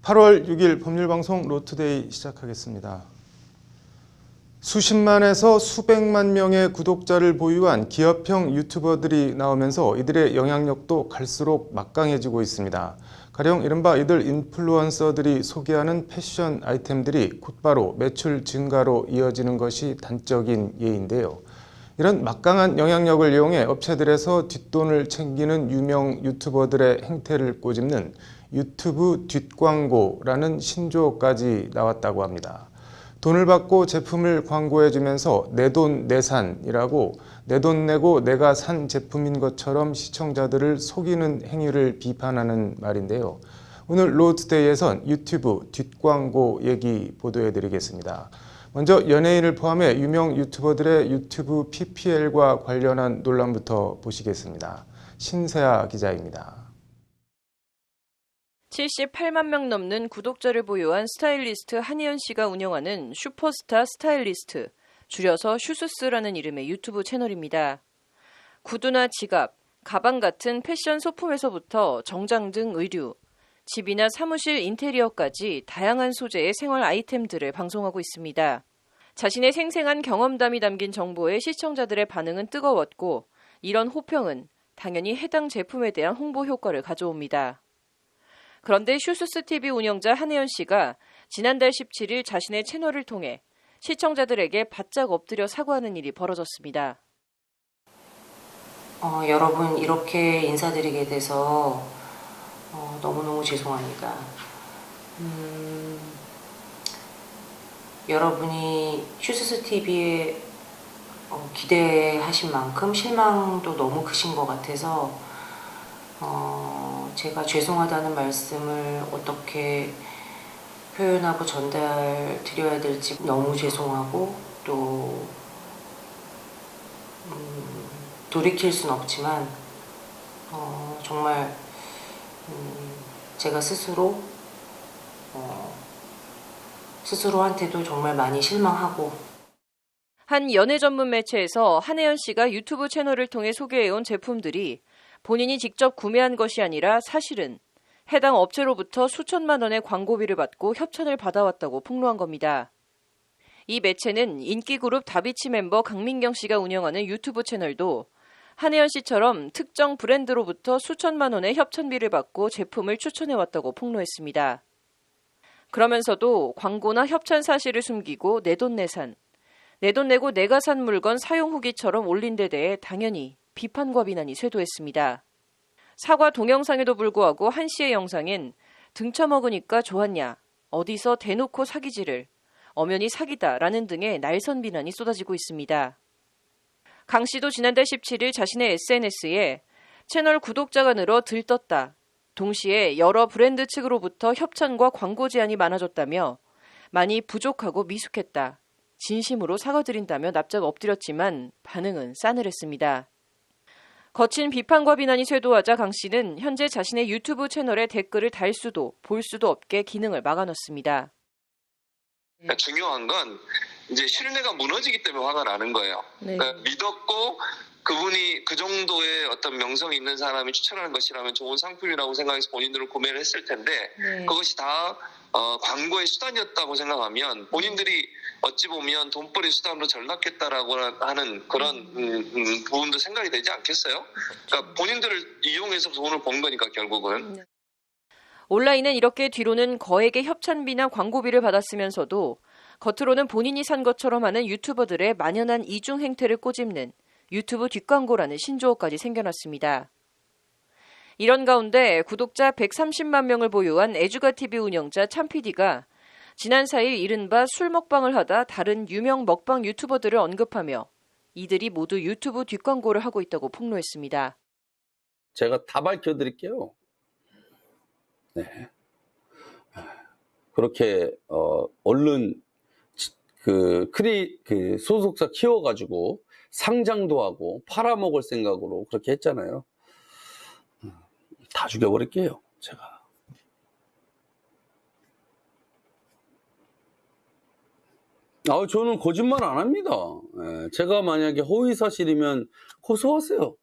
8월 6일 법률방송 로투데이 시작하겠습니다. 수십만에서 수백만 명의 구독자를 보유한 기업형 유튜버들이 나오면서 이들의 영향력도 갈수록 막강해지고 있습니다. 가령 이른바 이들 인플루언서들이 소개하는 패션 아이템들이 곧바로 매출 증가로 이어지는 것이 단적인 예인데요. 이런 막강한 영향력을 이용해 업체들에서 뒷돈을 챙기는 유명 유튜버들의 행태를 꼬집는 유튜브 뒷광고라는 신조어까지 나왔다고 합니다. 돈을 받고 제품을 광고해주면서 내 돈 내산이라고 내 돈 내고 내가 산 제품인 것처럼 시청자들을 속이는 행위를 비판하는 말인데요. 오늘 로투데이에선 유튜브 뒷광고 얘기 보도해드리겠습니다. 먼저 연예인을 포함해 유명 유튜버들의 유튜브 PPL과 관련한 논란부터 보시겠습니다. 신세아 기자입니다. 78만 명 넘는 구독자를 보유한 스타일리스트 한희연 씨가 운영하는 슈퍼스타 스타일리스트, 줄여서 슈스스라는 이름의 유튜브 채널입니다. 구두나 지갑, 가방 같은 패션 소품에서부터 정장 등 의류, 집이나 사무실 인테리어까지 다양한 소재의 생활 아이템들을 방송하고 있습니다. 자신의 생생한 경험담이 담긴 정보에 시청자들의 반응은 뜨거웠고, 이런 호평은 당연히 해당 제품에 대한 홍보 효과를 가져옵니다. 그런데 슈스스TV 운영자 한혜연 씨가 지난달 17일 자신의 채널을 통해 시청자들에게 바짝 엎드려 사과하는 일이 벌어졌습니다. 여러분 이렇게 인사드리게 돼서 너무너무 죄송합니다. 여러분이 슈스스TV에 기대하신 만큼 실망도 너무 크신 것 같아서 제가 죄송하다는 말씀을 어떻게 표현하고 전달 드려야 될지 너무 죄송하고 또 돌이킬 순 없지만 정말 제가 스스로한테도 정말 많이 실망하고 한 연예 전문 매체에서 한혜연 씨가 유튜브 채널을 통해 소개해온 제품들이 본인이 직접 구매한 것이 아니라 사실은 해당 업체로부터 수천만 원의 광고비를 받고 협찬을 받아왔다고 폭로한 겁니다. 이 매체는 인기그룹 다비치 멤버 강민경 씨가 운영하는 유튜브 채널도 한혜연 씨처럼 특정 브랜드로부터 수천만 원의 협찬비를 받고 제품을 추천해왔다고 폭로했습니다. 그러면서도 광고나 협찬 사실을 숨기고 내돈내산, 내 돈 내고 내가 산 물건 사용 후기처럼 올린 데 대해 당연히 비판과 비난이 쇄도했습니다. 사과 동영상에도 불구하고 한 씨의 영상엔 등쳐먹으니까 좋았냐, 어디서 대놓고 사기질을, 엄연히 사기다라는 등의 날선 비난이 쏟아지고 있습니다. 강 씨도 지난달 17일 자신의 SNS에 채널 구독자가 늘어 들떴다. 동시에 여러 브랜드 측으로부터 협찬과 광고 제안이 많아졌다며 많이 부족하고 미숙했다. 진심으로 사과드린다며 납작 엎드렸지만 반응은 싸늘했습니다. 거친 비판과 비난이 쇄도하자 강 씨는 현재 자신의 유튜브 채널에 댓글을 달 수도 볼 수도 없게 기능을 막아놨습니다. 그러니까 중요한 건 이제 신뢰가 무너지기 때문에 화가 나는 거예요. 네. 그러니까 믿었고 그분이 그 정도의 어떤 명성이 있는 사람이 추천하는 것이라면 좋은 상품이라고 생각해서 본인들은 구매를 했을 텐데 그것이 다 광고의 수단이었다고 생각하면 본인들이 어찌 보면 돈벌이 수단으로 전락했다라고 하는 그런 부분도 생각이 되지 않겠어요? 그러니까 본인들을 이용해서 돈을 번 거니까 결국은. 온라인은 이렇게 뒤로는 거액의 협찬비나 광고비를 받았으면서도 겉으로는 본인이 산 것처럼 하는 유튜버들의 만연한 이중 행태를 꼬집는 유튜브 뒷광고라는 신조어까지 생겨났습니다. 이런 가운데 구독자 130만 명을 보유한 애주가TV 운영자 참PD가 지난 4일 이른바 술 먹방을 하다 다른 유명 먹방 유튜버들을 언급하며 이들이 모두 유튜브 뒷광고를 하고 있다고 폭로했습니다. 제가 다 밝혀드릴게요. 네. 그렇게 얼른 그 소속사 키워가지고 상장도 하고 팔아먹을 생각으로 그렇게 했잖아요. 다 죽여버릴게요, 제가. 저는 거짓말 안 합니다. 제가 만약에 허위사실이면 고소하세요.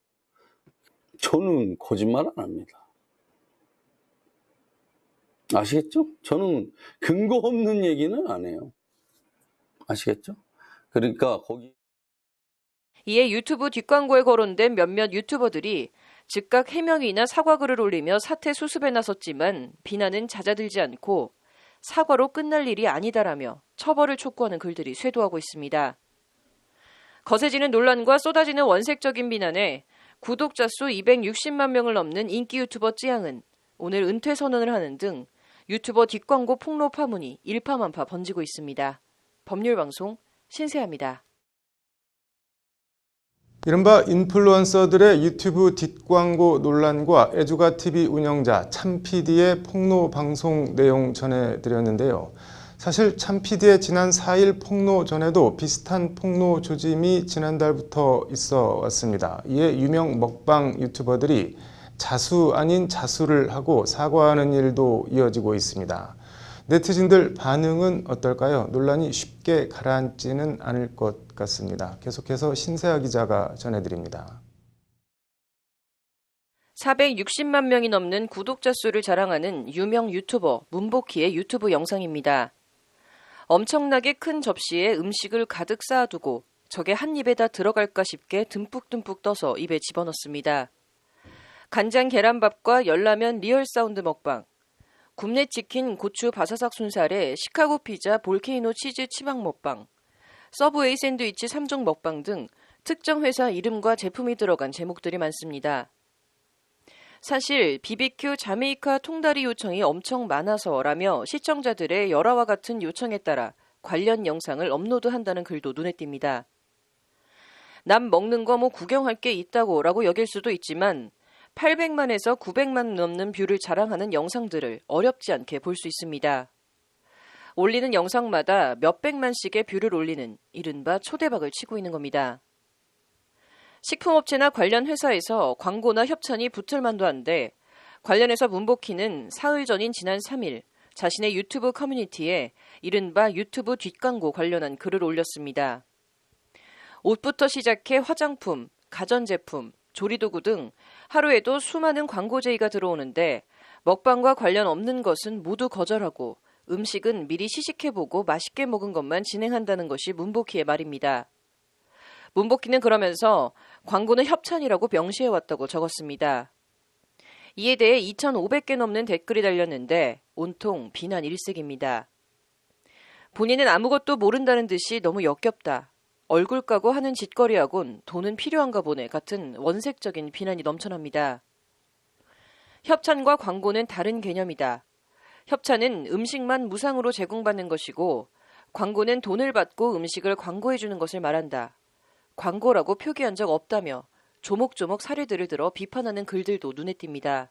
저는 거짓말 안 합니다. 아시겠죠? 저는 근거 없는 얘기는 안 해요. 아시겠죠? 그러니까 거기 이에 유튜브 뒷광고에 거론된 몇몇 유튜버들이 즉각 해명이나 사과글을 올리며 사태 수습에 나섰지만 비난은 잦아들지 않고 사과로 끝날 일이 아니다라며 처벌을 촉구하는 글들이 쇄도하고 있습니다. 거세지는 논란과 쏟아지는 원색적인 비난에 구독자 수 260만 명을 넘는 인기 유튜버 쯔양은 오늘 은퇴 선언을 하는 등 유튜버 뒷광고 폭로 파문이 일파만파 번지고 있습니다. 법률방송 신세아입니다. 이른바 인플루언서들의 유튜브 뒷광고 논란과 애주가TV 운영자 참PD의 폭로 방송 내용 전해드렸는데요. 사실 참PD의 지난 4일 폭로 전에도 비슷한 폭로 조짐이 지난달부터 있어 왔습니다. 이에 유명 먹방 유튜버들이 자수 아닌 자수를 하고 사과하는 일도 이어지고 있습니다. 네티즌들 반응은 어떨까요? 논란이 쉽게 가라앉지는 않을 것 같습니다. 계속해서 신세아 기자가 전해드립니다. 460만 명이 넘는 구독자 수를 자랑하는 유명 유튜버 문복희의 유튜브 영상입니다. 엄청나게 큰 접시에 음식을 가득 쌓아두고 저게 한 입에다 들어갈까 싶게 듬뿍듬뿍 떠서 입에 집어넣습니다. 간장 계란밥과 열라면 리얼 사운드 먹방, 굽네 치킨 고추 바사삭 순살에 시카고 피자 볼케이노 치즈 치박 먹방, 서브웨이 샌드위치 3종 먹방 등 특정 회사 이름과 제품이 들어간 제목들이 많습니다. 사실 BBQ 자메이카 통다리 요청이 엄청 많아서라며 시청자들의 열화와 같은 요청에 따라 관련 영상을 업로드한다는 글도 눈에 띕니다. 남 먹는 거 뭐 구경할 게 있다고 라고 여길 수도 있지만 800만에서 900만 넘는 뷰를 자랑하는 영상들을 어렵지 않게 볼 수 있습니다. 올리는 영상마다 몇백만씩의 뷰를 올리는 이른바 초대박을 치고 있는 겁니다. 식품업체나 관련 회사에서 광고나 협찬이 붙을 만도 한데 관련해서 문복희는 사흘 전인 지난 3일 자신의 유튜브 커뮤니티에 이른바 유튜브 뒷광고 관련한 글을 올렸습니다. 옷부터 시작해 화장품, 가전제품, 조리도구 등 하루에도 수많은 광고 제의가 들어오는데 먹방과 관련 없는 것은 모두 거절하고 음식은 미리 시식해보고 맛있게 먹은 것만 진행한다는 것이 문복희의 말입니다. 문복희는 그러면서 광고는 협찬이라고 명시해왔다고 적었습니다. 이에 대해 2,500개 넘는 댓글이 달렸는데 온통 비난 일색입니다. 본인은 아무것도 모른다는 듯이 너무 역겹다. 얼굴 까고 하는 짓거리하곤 돈은 필요한가 보네 같은 원색적인 비난이 넘쳐납니다. 협찬과 광고는 다른 개념이다. 협찬은 음식만 무상으로 제공받는 것이고 광고는 돈을 받고 음식을 광고해주는 것을 말한다. 광고라고 표기한 적 없다며 조목조목 사례들을 들어 비판하는 글들도 눈에 띕니다.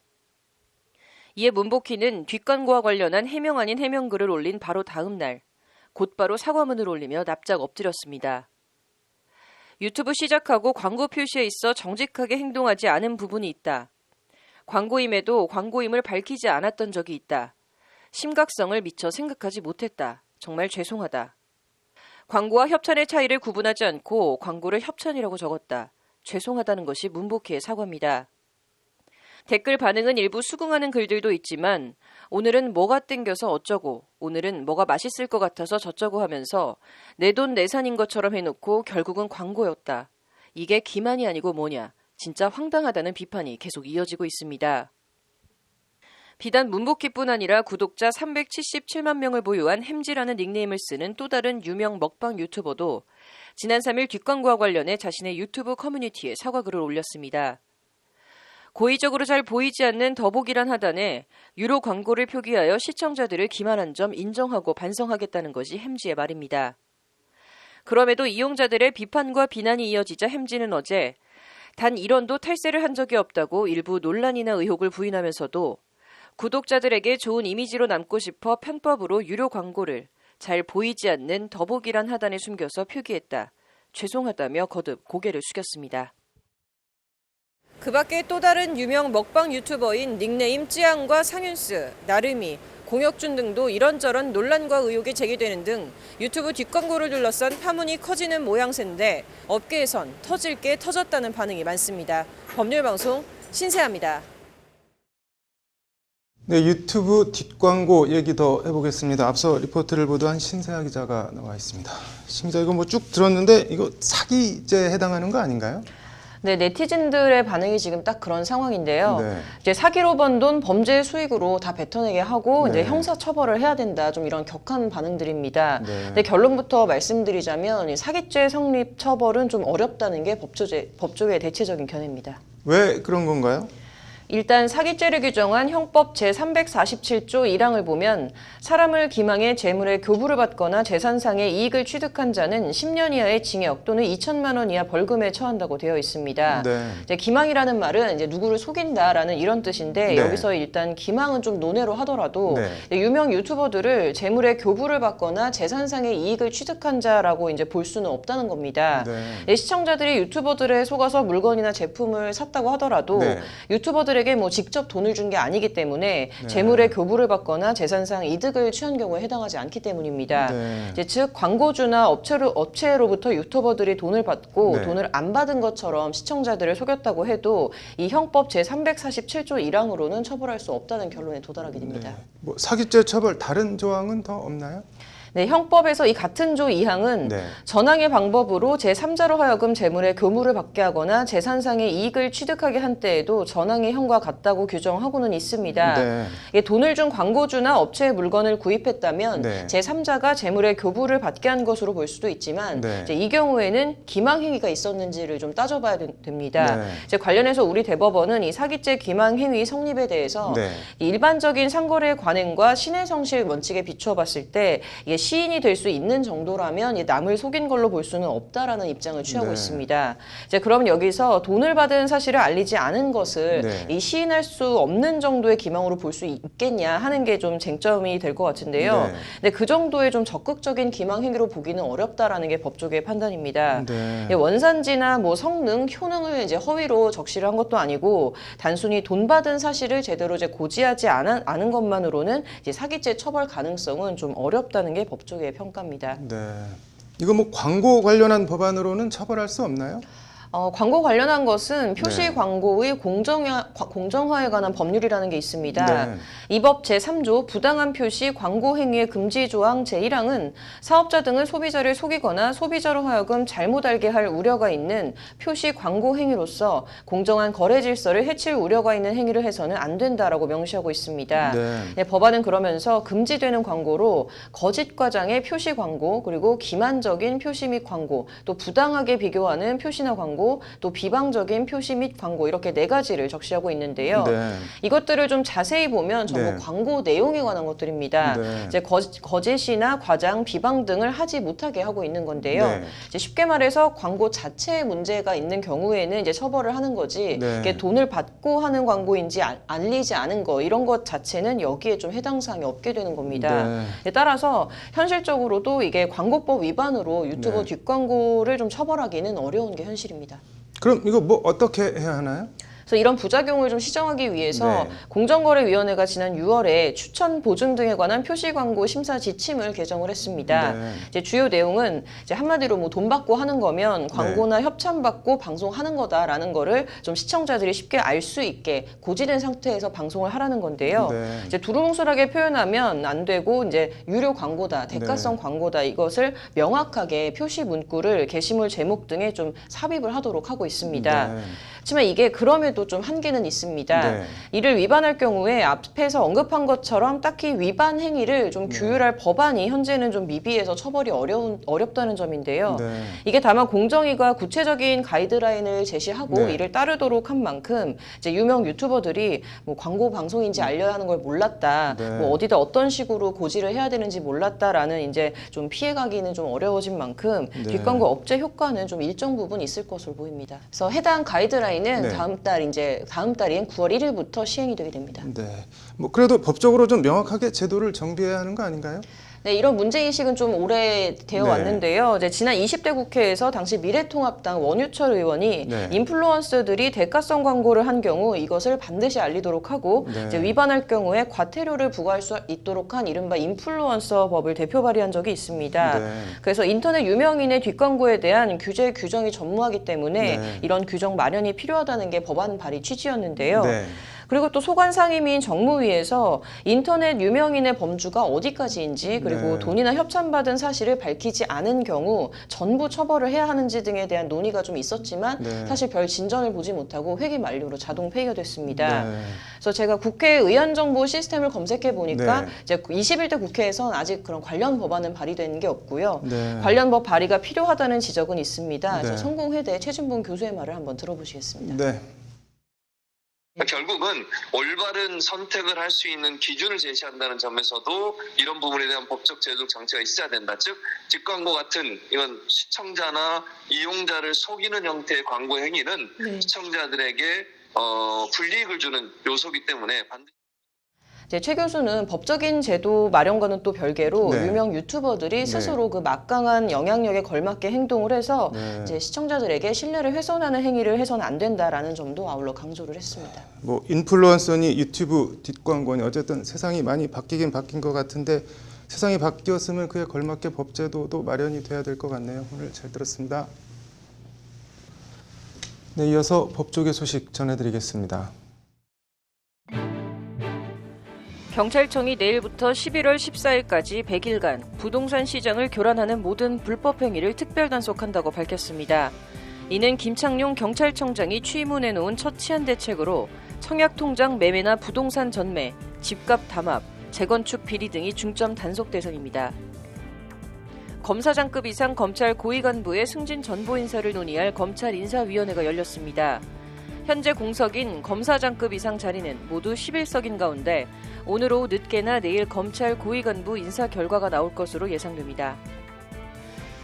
이에 문복희는 뒷광고와 관련한 해명 아닌 해명글을 올린 바로 다음 날 곧바로 사과문을 올리며 납작 엎드렸습니다. 유튜브 시작하고 광고 표시에 있어 정직하게 행동하지 않은 부분이 있다. 광고임에도 광고임을 밝히지 않았던 적이 있다. 심각성을 미처 생각하지 못했다. 정말 죄송하다. 광고와 협찬의 차이를 구분하지 않고 광고를 협찬이라고 적었다. 죄송하다는 것이 문복희의 사과입니다. 댓글 반응은 일부 수긍하는 글들도 있지만 오늘은 뭐가 땡겨서 어쩌고 오늘은 뭐가 맛있을 것 같아서 저쩌고 하면서 내 돈 내산인 것처럼 해놓고 결국은 광고였다. 이게 기만이 아니고 뭐냐. 진짜 황당하다는 비판이 계속 이어지고 있습니다. 비단 문복희뿐 아니라 구독자 377만 명을 보유한 햄지라는 닉네임을 쓰는 또 다른 유명 먹방 유튜버도 지난 3일 뒷광고와 관련해 자신의 유튜브 커뮤니티에 사과글을 올렸습니다. 고의적으로 잘 보이지 않는 더보기란 하단에 유료 광고를 표기하여 시청자들을 기만한 점 인정하고 반성하겠다는 것이 햄지의 말입니다. 그럼에도 이용자들의 비판과 비난이 이어지자 햄지는 어제 단 1원도 탈세를 한 적이 없다고 일부 논란이나 의혹을 부인하면서도 구독자들에게 좋은 이미지로 남고 싶어 편법으로 유료 광고를 잘 보이지 않는 더보기란 하단에 숨겨서 표기했다. 죄송하다며 거듭 고개를 숙였습니다. 그 밖에 또 다른 유명 먹방 유튜버인 닉네임 쯔양과 상윤스, 나름이, 공혁준 등도 이런저런 논란과 의혹이 제기되는 등 유튜브 뒷광고를 둘러싼 파문이 커지는 모양새인데 업계에선 터질 게 터졌다는 반응이 많습니다. 법률방송 신세아입니다. 네, 유튜브 뒷광고 얘기 더 해보겠습니다. 앞서 리포트를 보도한 신세아 기자가 나와 있습니다. 신 기자, 이거 뭐 쭉 들었는데 이거 사기죄에 해당하는 거 아닌가요? 네, 네티즌들의 반응이 지금 딱 그런 상황인데요. 네. 이제 사기로 번 돈 범죄 수익으로 다 뱉어내게 하고 네. 이제 형사 처벌을 해야 된다. 좀 이런 격한 반응들입니다. 네. 근데 결론부터 말씀드리자면 이 사기죄 성립 처벌은 좀 어렵다는 게 법조계의 대체적인 견해입니다. 왜 그런 건가요? 일단 사기죄를 규정한 형법 제347조 1항을 보면 사람을 기망해 재물의 교부를 받거나 재산상의 이익을 취득한 자는 10년 이하의 징역 또는 2천만 원 이하 벌금에 처한다고 되어 있습니다. 네. 이제 기망이라는 말은 이제 누구를 속인다라는 이런 뜻인데 네. 여기서 일단 기망은 좀 논외로 하더라도 네. 유명 유튜버들을 재물의 교부를 받거나 재산상의 이익을 취득한 자라고 이제 볼 수는 없다는 겁니다. 네. 시청자들이 유튜버들에 속아서 물건이나 제품을 샀다고 하더라도 네. 유튜버들에게 뭐 직접 돈을 준 게 아니기 때문에 네. 재물의 교부를 받거나 재산상 이득을 취한 경우에 해당하지 않기 때문입니다. 네. 이제 즉 광고주나 업체로부터 유튜버들이 돈을 받고 네. 돈을 안 받은 것처럼 시청자들을 속였다고 해도 이 형법 제347조 1항으로는 처벌할 수 없다는 결론에 도달하게 됩니다. 네. 뭐 사기죄 처벌 다른 조항은 더 없나요? 네, 형법에서 이 같은 조 2항은 네. 전항의 전항의 방법으로 제3자로 하여금 재물의 교부를 받게 하거나 재산상의 이익을 취득하게 한 때에도 전항의 형과 같다고 규정하고는 있습니다. 네. 이게 돈을 준 광고주나 업체의 물건을 구입했다면 네. 제3자가 재물의 교부를 받게 한 것으로 볼 수도 있지만 네. 이제 이 경우에는 기망행위가 있었는지를 좀 따져봐야 됩니다. 네. 이제 관련해서 우리 대법원은 이 사기죄 기망행위 성립에 대해서 네. 이 일반적인 상거래 관행과 신해성실 원칙에 비추어 봤을 때 이게 시인이 될 수 있는 정도라면 이 남을 속인 걸로 볼 수는 없다라는 입장을 취하고 네. 있습니다. 이제 그럼 여기서 돈을 받은 사실을 알리지 않은 것을 네. 이 시인할 수 없는 정도의 기망으로 볼 수 있겠냐 하는 게 좀 쟁점이 될 것 같은데요. 네. 근데 그 정도의 좀 적극적인 기망 행위로 보기는 어렵다라는 게 법조계의 판단입니다. 네. 원산지나 뭐 성능, 효능을 이제 허위로 적시를 한 것도 아니고 단순히 돈 받은 사실을 제대로 이제 고지하지 않은 것만으로는 이제 사기죄 처벌 가능성은 좀 어렵다는 게 법조계의 평가입니다. 네. 이거 뭐 광고 관련한 법안으로는 처벌할 수 없나요? 광고 관련한 것은 표시 네. 광고의 공정화에 관한 법률이라는 게 있습니다. 네. 이 법 제3조 부당한 표시 광고 행위의 금지 조항 제1항은 사업자 등은 소비자를 속이거나 소비자로 하여금 잘못 알게 할 우려가 있는 표시 광고 행위로서 공정한 거래 질서를 해칠 우려가 있는 행위를 해서는 안 된다라고 명시하고 있습니다. 네. 네, 법안은 그러면서 금지되는 광고로 거짓 과장의 표시 광고, 그리고 기만적인 표시 및 광고, 또 부당하게 비교하는 표시나 광고, 또 비방적인 표시 및 광고 이렇게 4가지를 적시하고 있는데요. 네. 이것들을 좀 자세히 보면 전부 네. 광고 내용에 관한 것들입니다. 네. 이제 거짓이나 과장, 비방 등을 하지 못하게 하고 있는 건데요. 네. 이제 쉽게 말해서 광고 자체에 문제가 있는 경우에는 이제 처벌을 하는 거지. 네. 이게 돈을 받고 하는 광고인지 알리지 않은 거 이런 것 자체는 여기에 좀 해당 사항이 없게 되는 겁니다. 네. 따라서 현실적으로도 이게 광고법 위반으로 유튜브 네. 뒷광고를 좀 처벌하기는 어려운 게 현실입니다. 그럼 이거 뭐 어떻게 해야 하나요? 그래서 이런 부작용을 좀 시정하기 위해서 네. 공정거래위원회가 지난 6월에 추천 보증 등에 관한 표시 광고 심사 지침을 개정을 했습니다. 네. 이제 주요 내용은 이제 한마디로 뭐 돈 받고 하는 거면 광고나 협찬 받고 방송하는 거다라는 거를 좀 시청자들이 쉽게 알 수 있게 고지된 상태에서 방송을 하라는 건데요. 네. 이제 두루뭉술하게 표현하면 안 되고 이제 유료 광고다, 대가성 네. 광고다 이것을 명확하게 표시 문구를 게시물 제목 등에 좀 삽입을 하도록 하고 있습니다. 네. 하지만 이게 그럼에도 좀 한계는 있습니다. 네. 이를 위반할 경우에 앞에서 언급한 것처럼 딱히 위반 행위를 좀 규율할 법안이 현재는 좀 미비해서 처벌이 어렵다는 점인데요. 네. 이게 다만 공정위가 구체적인 가이드라인을 제시하고 네. 이를 따르도록 한 만큼 이제 유명 유튜버들이 뭐 광고 방송인지 알려야 하는 걸 몰랐다, 네. 뭐 어디다 어떤 식으로 고지를 해야 되는지 몰랐다라는 이제 좀 피해가기는 좀 어려워진 만큼 네. 뒷광고 업체 효과는 좀 일정 부분 있을 것으로 보입니다. 그래서 해당 가이드라인은 네. 다음 달인 9월 1일부터 시행이 되게 됩니다. 네. 뭐 그래도 법적으로 좀 명확하게 제도를 정비해야 하는 거 아닌가요? 네, 이런 문제인식은 좀 오래되어 네. 왔는데요. 이제 지난 20대 국회에서 당시 미래통합당 원유철 의원이 네. 인플루언서들이 대가성 광고를 한 경우 이것을 반드시 알리도록 하고 네. 이제 위반할 경우에 과태료를 부과할 수 있도록 한 이른바 인플루언서 법을 대표 발의한 적이 있습니다. 네. 그래서 인터넷 유명인의 뒷광고에 대한 규정이 전무하기 때문에 네. 이런 규정 마련이 필요하다는 게 법안 발의 취지였는데요. 네. 그리고 또 소관상임위인 정무위에서 인터넷 유명인의 범주가 어디까지인지 그리고 네. 돈이나 협찬받은 사실을 밝히지 않은 경우 전부 처벌을 해야 하는지 등에 대한 논의가 좀 있었지만 네. 사실 별 진전을 보지 못하고 회기 만료로 자동 폐기가 됐습니다. 네. 그래서 제가 국회 의안정보 시스템을 검색해 보니까 네. 이제 21대 국회에선 아직 그런 관련 법안은 발의된 게 없고요. 네. 관련 법 발의가 필요하다는 지적은 있습니다. 네. 그래서 성공회대 최준봉 교수의 말을 한번 들어보시겠습니다. 네. 결국은 올바른 선택을 할 수 있는 기준을 제시한다는 점에서도 이런 부분에 대한 법적 제도적 장치가 있어야 된다. 즉 직광고 같은 이런 시청자나 이용자를 속이는 형태의 광고 행위는 네. 시청자들에게 불이익을 주는 요소이기 때문에 반드시 이제 최 교수는 법적인 제도 마련과는 또 별개로 네. 유명 유튜버들이 네. 스스로 그 막강한 영향력에 걸맞게 행동을 해서 네. 이제 시청자들에게 신뢰를 훼손하는 행위를 해서는 안 된다라는 점도 아울러 강조를 했습니다. 뭐 인플루언서니 유튜브 뒷광고니 어쨌든 세상이 많이 바뀌긴 바뀐 것 같은데 세상이 바뀌었으면 그에 걸맞게 법제도도 마련이 돼야 될 것 같네요. 오늘 잘 들었습니다. 네, 이어서 법조계 소식 전해드리겠습니다. 경찰청이 내일부터 11월 14일까지 100일간 부동산 시장을 교란하는 모든 불법 행위를 특별 단속한다고 밝혔습니다. 이는 김창룡 경찰청장이 취임 후 내놓은 첫 치안 대책으로 청약통장 매매나 부동산 전매, 집값 담합, 재건축 비리 등이 중점 단속 대상입니다. 검사장급 이상 검찰 고위 간부의 승진 전보 인사를 논의할 검찰 인사위원회가 열렸습니다. 현재 공석인 검사장급 이상 자리는 모두 11석인 가운데 오늘 오후 늦게나 내일 검찰 고위 간부 인사 결과가 나올 것으로 예상됩니다.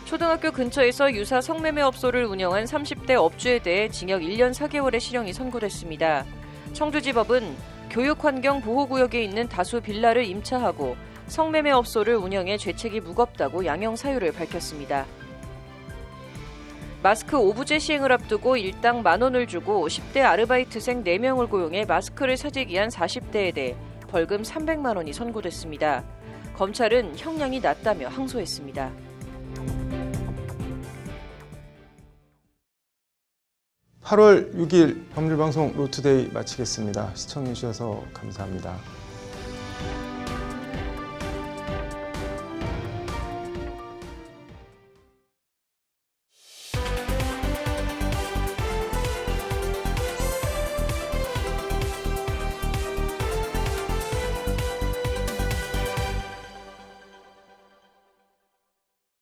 초등학교 근처에서 유사 성매매 업소를 운영한 30대 업주에 대해 징역 1년 4개월의 실형이 선고됐습니다. 청주지법은 교육환경보호구역에 있는 다수 빌라를 임차하고 성매매 업소를 운영해 죄책이 무겁다고 양형 사유를 밝혔습니다. 마스크 오부제 시행을 앞두고 일당 10,000원을 주고 10대 아르바이트생 4명을 고용해 마스크를 사재기 한 40대에 대해 벌금 300만 원이 선고됐습니다. 검찰은 형량이 낮다며 항소했습니다. (8월 6일) 법률방송 로투데이 마치겠습니다. 시청해주셔서 감사합니다.